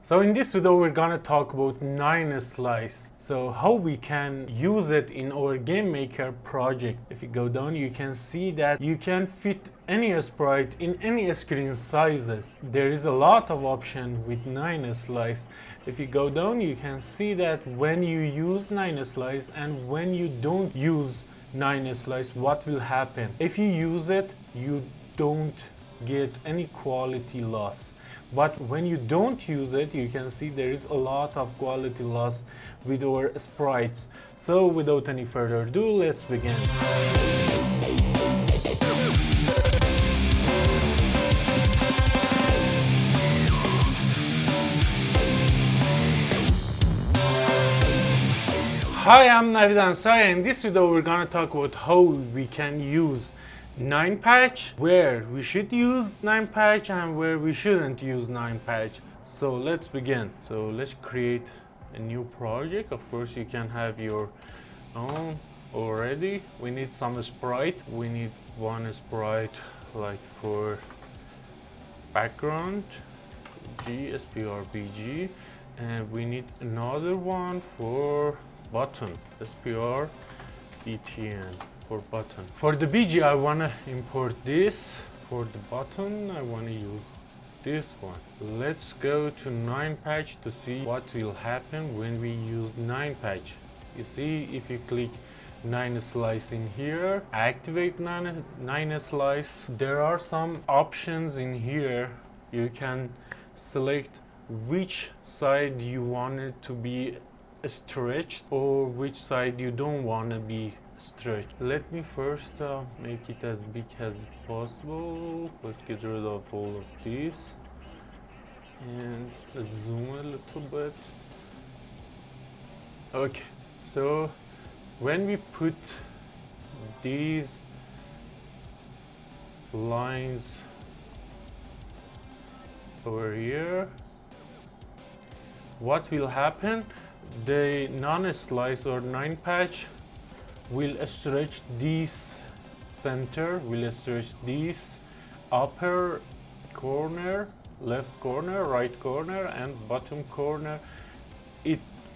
So in this video we're gonna talk about 9 slice. So how we can use it in our gamemaker project. If you go down you can see that you can fit any sprite in any screen sizes. There is a lot of option with 9 slice. If you go down you can see that when you use 9 slice and when you don't use 9 slice, what will happen. If you use it, you don't get any quality loss, but when you don't use it, you can see there is a lot of quality loss with our sprites. So without any further ado, let's begin. Hi, I'm Navid Ansari, and in this video we're gonna talk about how we can use 9 patch, where we should use 9 patch and where we shouldn't use 9 patch. So let's begin. So let's create a new project. Of course you can have your own already. We need some sprite. We need one sprite like for background, SPRBG, and we need another one for button, SPRBTN for button. For the BG I wanna import this. For the button I wanna use this one. Let's go to 9 patch to see what will happen when we use 9 patch. You see, if you click 9 slice in here, activate 9 slice, there are some options in here. You can select which side you want it to be stretched or which side you don't want to be stretched. Let me first make it as big as possible. Let's get rid of all of this and let's zoom a little bit. Okay, so when we put these lines over here, what will happen? The non-slice or 9 patch will stretch this center, will stretch this upper corner, left corner, right corner, and bottom corner.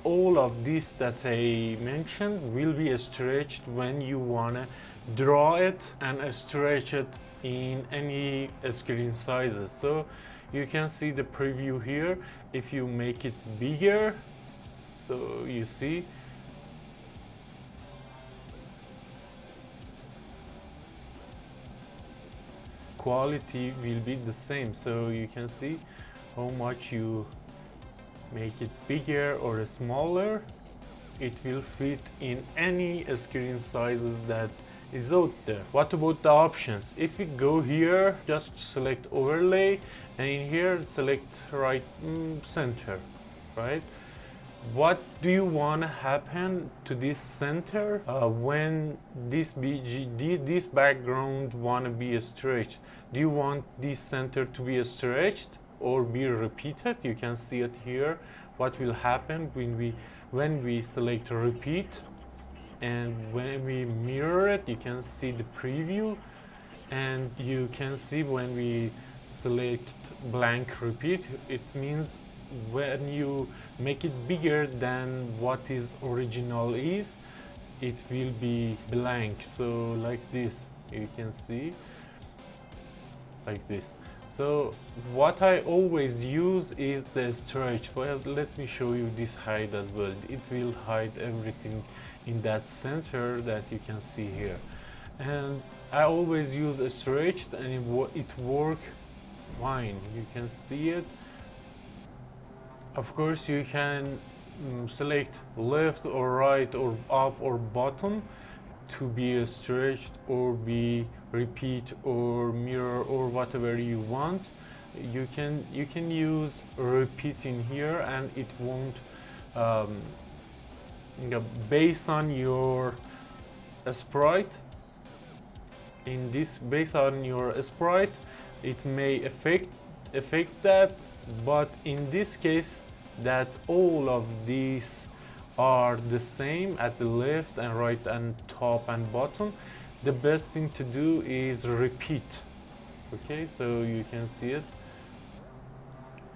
All of this that I mentioned will be stretched when you wanna draw it and stretch it in any screen sizes. So you can see the preview here. If you make it bigger, so you see quality will be the same. So you can see how much you make it bigger or smaller, it will fit in any screen sizes that is out there. What about the options? If we go here, just select overlay, and in here select right center, right? What do you want to happen to this center when this this background want to be stretched? Do you want this center to be stretched or be repeated? You can see it here. What will happen when we select repeat, and when we mirror it, you can see the preview, and you can see when we select blank repeat, it means when you make it bigger than what is original is, it will be blank. So like this, you can see like this. So what I always use is the stretch. Well, let me show you this hide as well. It will hide everything in that center that you can see here. And I always use a stretched, and it works fine. You can see it. Of course you can select left or right or up or bottom to be stretched or be repeat or mirror or whatever you want. You can use repeat in here, and it won't based on your sprite. In this, based on your sprite, it may affect that, but in this case that all of these are the same at the left and right and top and bottom, the best thing to do is repeat. Okay, so you can see it.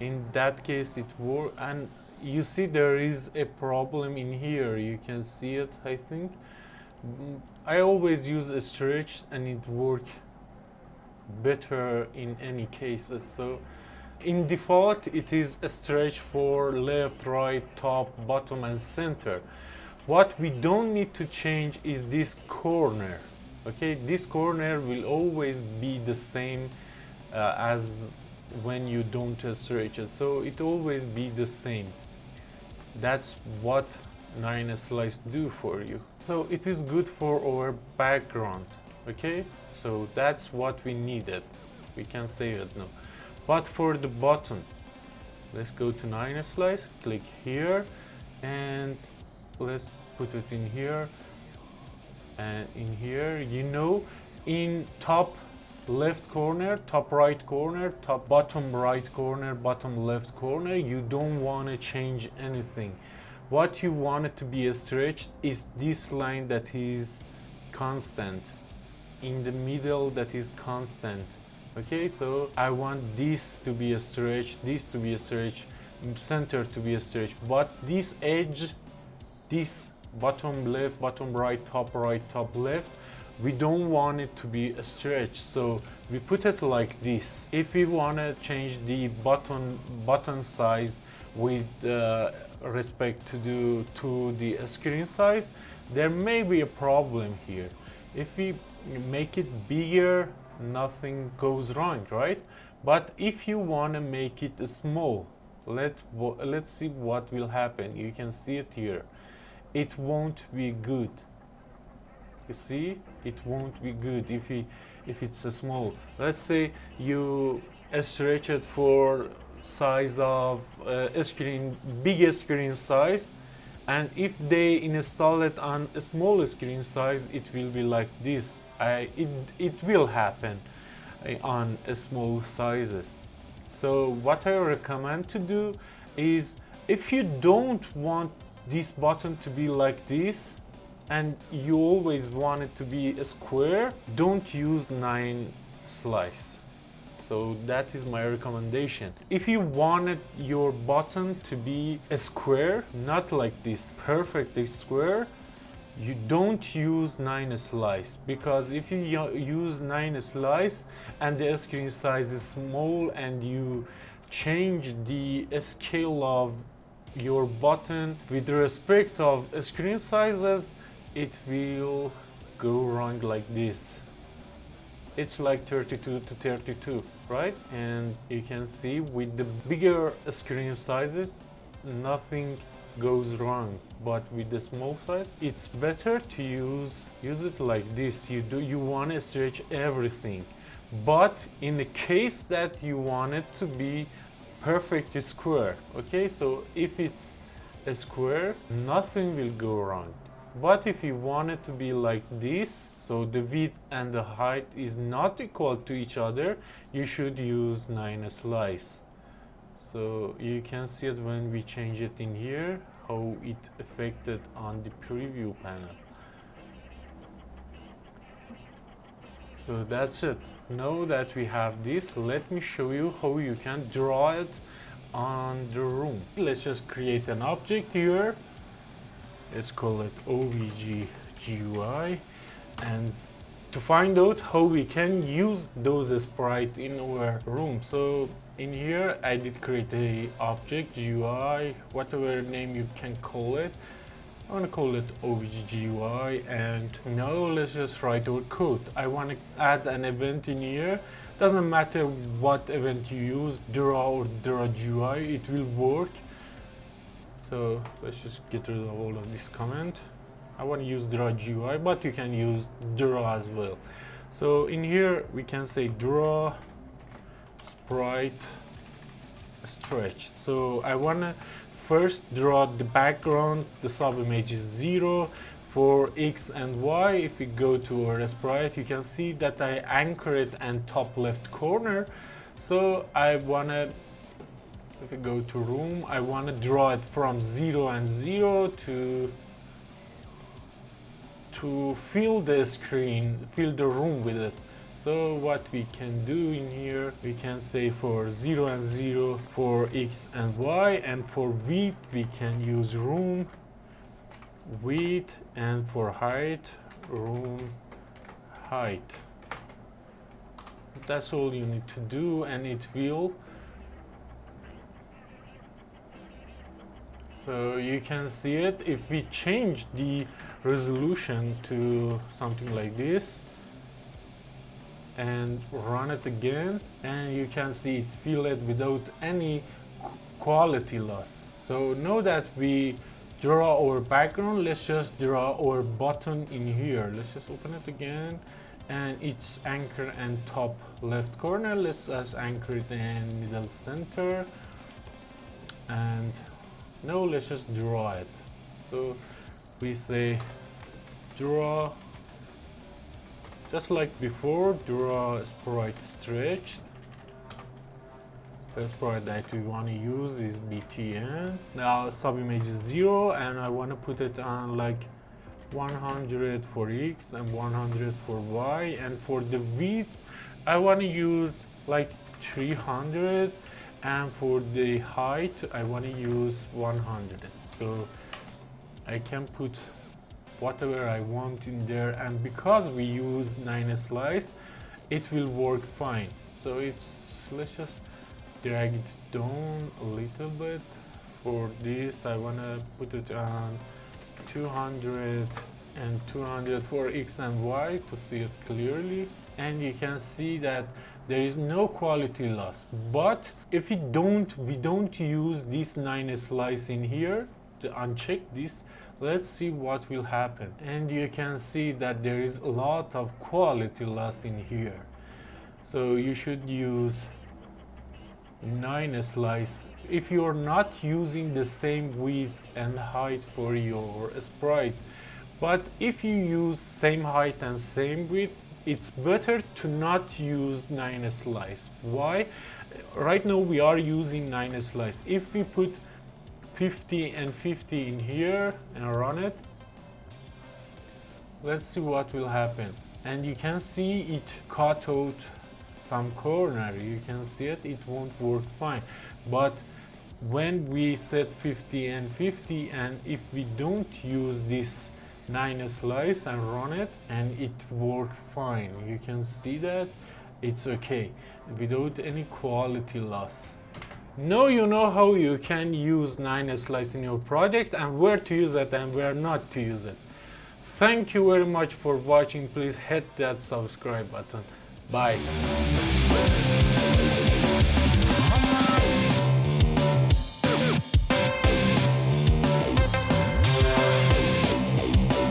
In that case it works. And you see there is a problem in here, you can see it, I think. I always use a stretch and it works better in any cases. So in default it is a stretch for left, right, top, bottom and center. What we don't need to change is this corner. Okay, this corner will always be the same as when you don't stretch it, so it always be the same. That's what 9 slice do for you. So it is good for our background. Okay, so that's what we needed. We can save it now. But for the button, let's go to 9 slice, click here, and let's put it in here. And in here, you know, in top left corner, top right corner, top bottom right corner, bottom left corner, you don't want to change anything. What you want it to be stretched is this line that is constant. In the middle, that is constant. Okay, so I want this to be a stretch, this to be a stretch, center to be a stretch, but this edge, this bottom left, bottom right, top left, we don't want it to be a stretch, so we put it like this. If we want to change the button size with respect to the screen size, there may be a problem here. If we make it bigger, nothing goes wrong, right? But if you want to make it small, let's see what will happen. You can see it here. It won't be good. You see, it won't be good if it's a small. Let's say you stretch it for size of big screen size, and if they install it on a small screen size, it will be like this. It will happen on small sizes. So what I recommend to do is, if you don't want this button to be like this and you always want it to be a square, don't use 9 slice. So that is my recommendation. If you wanted your button to be a square, not like this perfectly square, you don't use 9 slice, because if you use 9 slice and the screen size is small and you change the scale of your button with respect of screen sizes, it will go wrong like this. It's like 32 to 32, right? And you can see with the bigger screen sizes, nothing goes wrong. But with the small size, it's better to use it like this. You want to stretch everything. But in the case that you want it to be perfect square, okay, so if it's a square, nothing will go wrong. But if you want it to be like this, so the width and the height is not equal to each other, you should use 9 slice. So you can see it when we change it in here, how it affected on the preview panel. So that's it. Now that we have this, let me show you how you can draw it on the room. Let's just create an object here. Let's call it OBJ GUI, and to find out how we can use those sprites in our room. So in here I did create a object GUI, whatever name you can call it. I want to call it OBJ GUI, and now let's just write our code. I want to add an event in here. Doesn't matter what event you use, draw or draw GUI, it will work. So let's just get rid of all of this comment. I want to use draw GUI, but you can use draw as well. So in here we can say draw sprite stretch. So I want to first draw the background. The sub image is 0 for X and Y. If we go to our sprite, you can see that I anchor it in top left corner. So I want to, if we go to room, I want to draw it from 0 and 0 to fill the screen, fill the room with it. So what we can do in here, we can say for 0 and 0 for x and y, and for width we can use room width, and for height room height. That's all you need to do, and it will. So you can see it. If we change the resolution to something like this and run it again, and you can see it filled without any quality loss. So now that we draw our background, let's just draw our button in here. Let's just open it again, and it's anchor and top left corner. Let's just anchor it in middle center, and now let's just draw it. So we say draw, just like before, draw sprite stretched. The sprite that we want to use is btn. Now subimage is 0, and I want to put it on like 100 for x and 100 for y, and for the width I want to use like 300, and for the height I want to use 100. So I can put whatever I want in there, and because we use 9 slice, it will work fine. So let's just drag it down a little bit. For this I want to put it on 200 and 200 for x and y to see it clearly, and you can see that there is no quality loss. But if we don't use this 9 slice in here, to uncheck this, let's see what will happen. And you can see that there is a lot of quality loss in here. So you should use 9 slice if you're not using the same width and height for your sprite. But if you use same height and same width, it's better to not use 9 slice. Why? Right now we are using 9 slice. If we put 50 and 50 in here and run it, let's see what will happen. And you can see it cut out some corner. You can see it won't work fine. But when we set 50 and 50, and if we don't use this 9 slice and run it, and it works fine, you can see that it's okay without any quality loss. Now you know how you can use 9 slice in your project, and where to use it and where not to use it. Thank you very much for watching. Please hit that subscribe button. Bye.